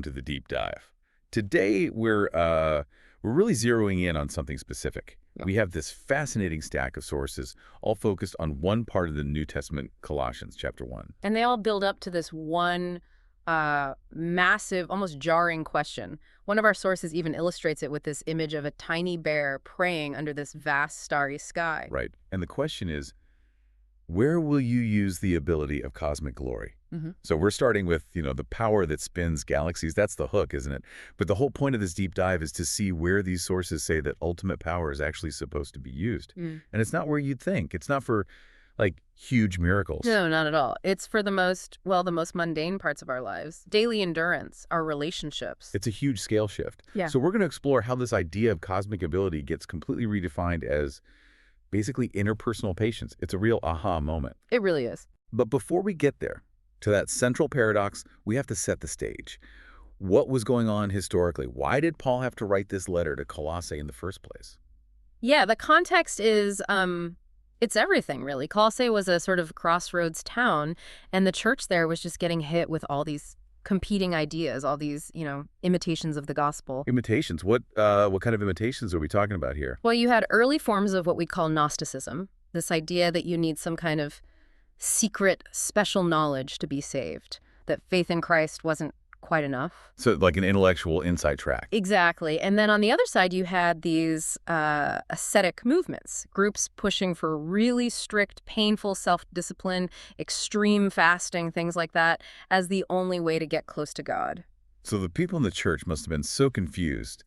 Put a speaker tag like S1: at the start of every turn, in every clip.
S1: To the deep dive. Today, we're really zeroing in on something specific. We have this fascinating stack of sources, all focused on one part of the New Testament, Colossians chapter 1.
S2: And they all build up to this one massive, almost jarring question. One of our sources even illustrates it with this image of a tiny bear praying under this vast starry sky.
S1: Right. And the question is, where will you use the ability of cosmic glory? So we're starting with, the power that spins galaxies. That's the hook, isn't it? But the whole point of this deep dive is to see where these sources say that ultimate power is actually supposed to be used. And it's not where you'd think. It's not for, huge miracles.
S2: No, not at all. It's for the most mundane parts of our lives. Daily endurance, our relationships.
S1: It's a huge scale shift.
S2: Yeah.
S1: So we're going to explore how this idea of cosmic ability gets completely redefined as basically interpersonal patience. It's a real aha moment.
S2: It really is.
S1: But before we get there, to that central paradox, we have to set the stage. What was going on historically? Why did Paul have to write this letter to Colossae in the first place?
S2: Yeah, the context is, it's everything, really. Colossae was a sort of crossroads town, and the church there was just getting hit with all these competing ideas, all these, imitations of the gospel.
S1: Imitations? What kind of imitations are we talking about here?
S2: Well, you had early forms of what we call Gnosticism, this idea that you need some kind of secret, special knowledge to be saved, that faith in Christ wasn't quite enough.
S1: So like an intellectual insight track.
S2: Exactly. And then on the other side, you had these ascetic movements, groups pushing for really strict, painful self-discipline, extreme fasting, things like that, as the only way to get close to God.
S1: So the people in the church must have been so confused,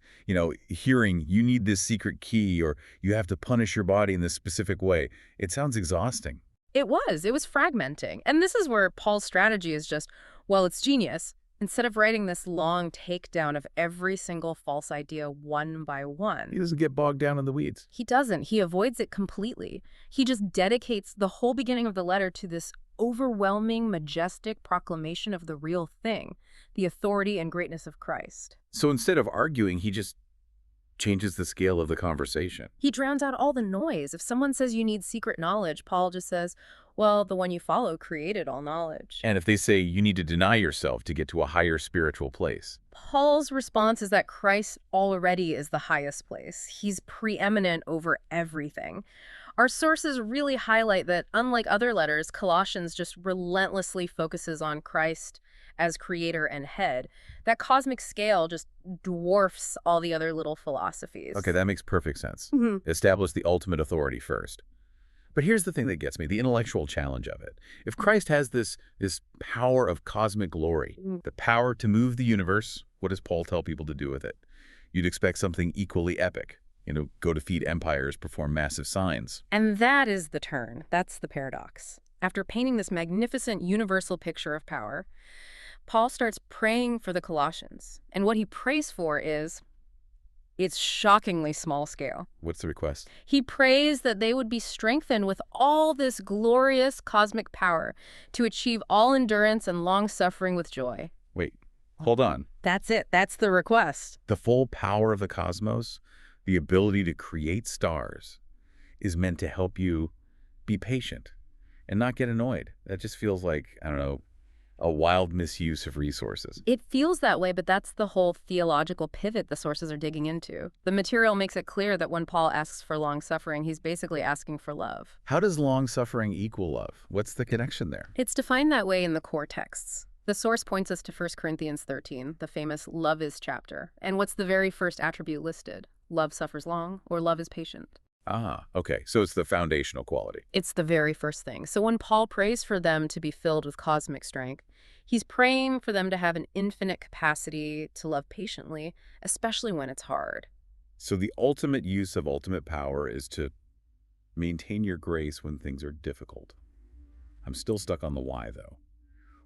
S1: hearing you need this secret key or you have to punish your body in this specific way. It sounds exhausting.
S2: It was fragmenting. And this is where Paul's strategy is just, well, it's genius. Instead of writing this long takedown of every single false idea one by one.
S1: He doesn't get bogged down in the weeds.
S2: He doesn't. He avoids it completely. He just dedicates the whole beginning of the letter to this overwhelming, majestic proclamation of the real thing, the authority and greatness of Christ.
S1: So instead of arguing, he just changes the scale of the conversation.
S2: He drowns out all the noise. If someone says you need secret knowledge, Paul just says, well, the one you follow created all knowledge.
S1: And if they say you need to deny yourself to get to a higher spiritual place,
S2: Paul's response is that Christ already is the highest place. He's preeminent over everything. Our sources really highlight that, unlike other letters, Colossians just relentlessly focuses on Christ as creator and head. That cosmic scale just dwarfs all the other little philosophies.
S1: Okay, that makes perfect sense. Establish the ultimate authority first. But here's the thing that gets me, the intellectual challenge of it. If Christ has this power of cosmic glory, the power to move the universe, what does Paul tell people to do with it? You'd expect something equally epic. Go defeat empires, perform massive signs.
S2: And that is the turn. That's the paradox. After painting this magnificent universal picture of power, Paul starts praying for the Colossians. And what he prays for is, it's shockingly small scale.
S1: What's the request?
S2: He prays that they would be strengthened with all this glorious cosmic power to achieve all endurance and long-suffering with joy.
S1: Wait, hold on.
S2: That's it. That's the request.
S1: The full power of the cosmos, the ability to create stars, is meant to help you be patient and not get annoyed. That just feels like, I don't know, a wild misuse of resources.
S2: It feels that way, but that's the whole theological pivot the sources are digging into. The material makes it clear that when Paul asks for long-suffering, he's basically asking for love.
S1: How does long-suffering equal love? What's the connection there?
S2: It's defined that way in the core texts. The source points us to 1 Corinthians 13, the famous love is chapter. And what's the very first attribute listed? Love suffers long, or love is patient.
S1: Ah, okay. So it's the foundational quality.
S2: It's the very first thing. So when Paul prays for them to be filled with cosmic strength, he's praying for them to have an infinite capacity to love patiently, especially when it's hard.
S1: So the ultimate use of ultimate power is to maintain your grace when things are difficult. I'm still stuck on the why, though.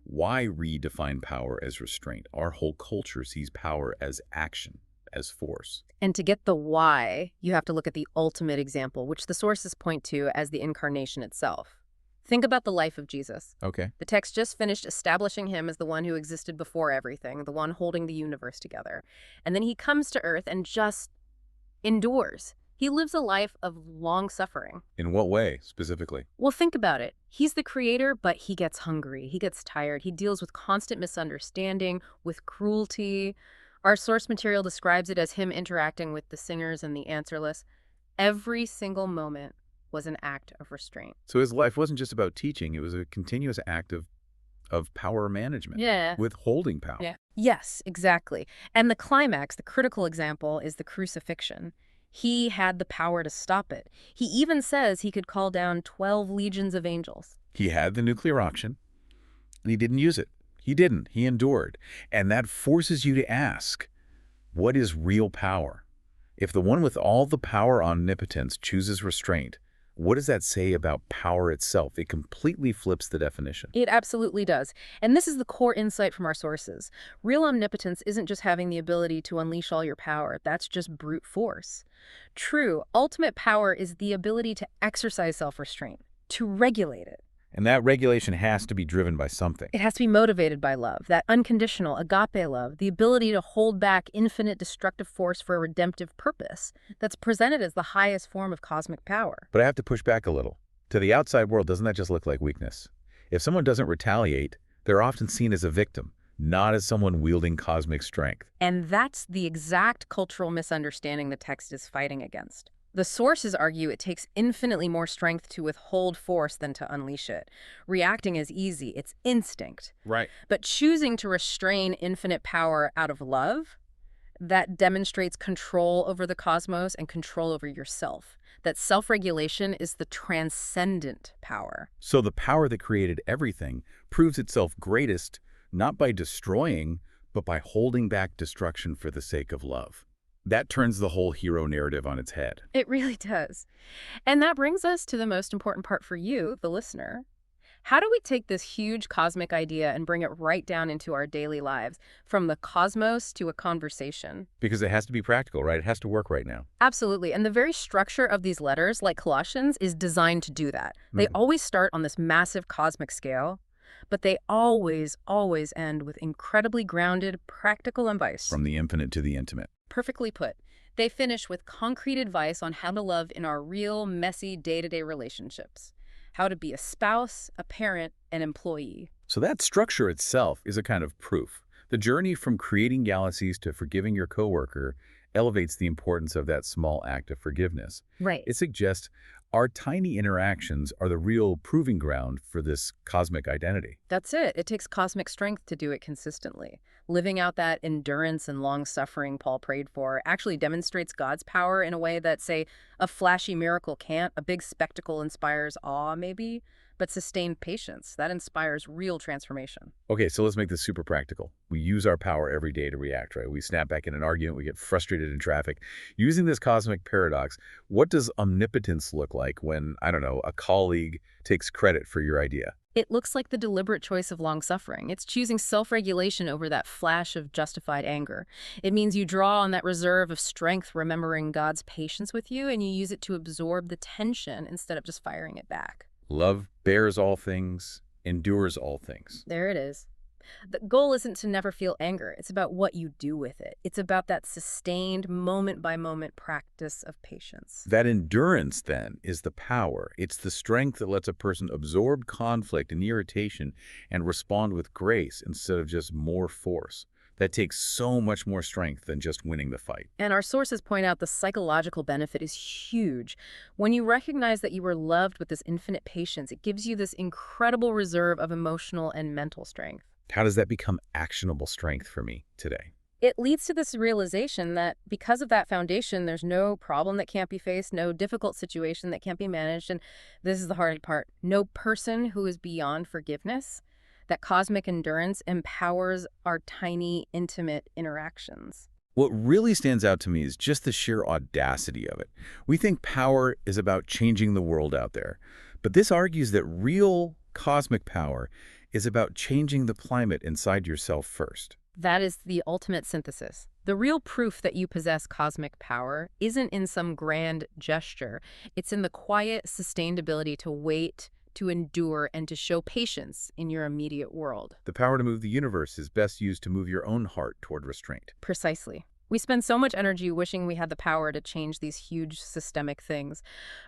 S1: Why redefine power as restraint? Our whole culture sees power as action, as force.
S2: And to get the why, you have to look at the ultimate example, which the sources point to as the incarnation itself. Think about the life of Jesus.
S1: Okay.
S2: The text just finished establishing him as the one who existed before everything, the one holding the universe together. And then he comes to earth and just endures. He lives a life of long suffering.
S1: In what way, specifically?
S2: Well, think about it. He's the creator, but he gets hungry. He gets tired. He deals with constant misunderstanding, with cruelty. Our source material describes it as him interacting with the singers and the answerless. Every single moment was an act of restraint.
S1: So his life wasn't just about teaching. It was a continuous act of power management.
S2: Yeah.
S1: Withholding power.
S2: Yeah. Yes, exactly. And the climax, the critical example, is the crucifixion. He had the power to stop it. He even says he could call down 12 legions of angels.
S1: He had the nuclear option, and he didn't use it. He didn't. He endured. And that forces you to ask, what is real power? If the one with all the power omnipotence chooses restraint, what does that say about power itself? It completely flips the definition.
S2: It absolutely does. And this is the core insight from our sources. Real omnipotence isn't just having the ability to unleash all your power. That's just brute force. True, ultimate power is the ability to exercise self-restraint, to regulate it.
S1: And that regulation has to be driven by something.
S2: It has to be motivated by love, that unconditional, agape love, the ability to hold back infinite destructive force for a redemptive purpose that's presented as the highest form of cosmic power.
S1: But I have to push back a little. To the outside world, doesn't that just look like weakness? If someone doesn't retaliate, they're often seen as a victim, not as someone wielding cosmic strength.
S2: And that's the exact cultural misunderstanding the text is fighting against. The sources argue it takes infinitely more strength to withhold force than to unleash it. Reacting is easy, it's instinct.
S1: Right.
S2: But choosing to restrain infinite power out of love, that demonstrates control over the cosmos and control over yourself. That self-regulation is the transcendent power.
S1: So the power that created everything proves itself greatest not by destroying, but by holding back destruction for the sake of love. That turns the whole hero narrative on its head.
S2: It really does. And that brings us to the most important part for you, the listener. How do we take this huge cosmic idea and bring it right down into our daily lives, from the cosmos to a conversation?
S1: Because it has to be practical, right? It has to work right now.
S2: Absolutely. And the very structure of these letters, like Colossians, is designed to do that. They always start on this massive cosmic scale, but they always, always end with incredibly grounded, practical advice.
S1: From the infinite to the intimate.
S2: Perfectly put. They finish with concrete advice on how to love in our real, messy, day-to-day relationships. How to be a spouse, a parent, an employee.
S1: So that structure itself is a kind of proof. The journey from creating galaxies to forgiving your coworker elevates the importance of that small act of forgiveness.
S2: Right.
S1: It suggests our tiny interactions are the real proving ground for this cosmic identity.
S2: That's it. It takes cosmic strength to do it consistently. Living out that endurance and long-suffering Paul prayed for actually demonstrates God's power in a way that, say, a flashy miracle can't. A big spectacle inspires awe, maybe, but sustained patience, that inspires real transformation.
S1: Okay, so let's make this super practical. We use our power every day to react, right? We snap back in an argument, we get frustrated in traffic. Using this cosmic paradox, what does omnipotence look like when, I don't know, a colleague takes credit for your idea?
S2: It looks like the deliberate choice of long-suffering. It's choosing self-regulation over that flash of justified anger. It means you draw on that reserve of strength, remembering God's patience with you, and you use it to absorb the tension instead of just firing it back.
S1: Love bears all things, endures all things.
S2: There it is. The goal isn't to never feel anger. It's about what you do with it. It's about that sustained, moment-by-moment practice of patience.
S1: That endurance, then, is the power. It's the strength that lets a person absorb conflict and irritation and respond with grace instead of just more force. That takes so much more strength than just winning the fight.
S2: And our sources point out the psychological benefit is huge. When you recognize that you were loved with this infinite patience, it gives you this incredible reserve of emotional and mental strength.
S1: How does that become actionable strength for me today?
S2: It leads to this realization that because of that foundation, there's no problem that can't be faced, no difficult situation that can't be managed, and this is the hard part, no person who is beyond forgiveness. That cosmic endurance empowers our tiny, intimate interactions.
S1: What really stands out to me is just the sheer audacity of it. We think power is about changing the world out there, but this argues that real cosmic power is about changing the climate inside yourself first.
S2: That is the ultimate synthesis. The real proof that you possess cosmic power isn't in some grand gesture. It's in the quiet, sustained ability to wait, to endure, and to show patience in your immediate world.
S1: The power to move the universe is best used to move your own heart toward restraint.
S2: Precisely. We spend so much energy wishing we had the power to change these huge systemic things.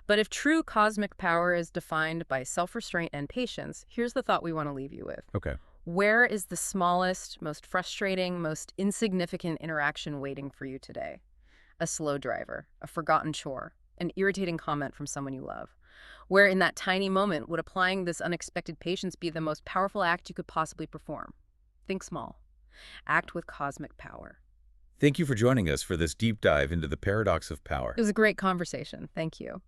S2: But if true cosmic power is defined by self-restraint and patience, here's the thought we want to leave you with.
S1: Okay.
S2: Where is the smallest, most frustrating, most insignificant interaction waiting for you today? A slow driver, a forgotten chore, an irritating comment from someone you love. Where in that tiny moment would applying this unexpected patience be the most powerful act you could possibly perform? Think small. Act with cosmic power.
S1: Thank you for joining us for this deep dive into the paradox of
S2: It
S1: power.
S2: was a great conversation. Thank you.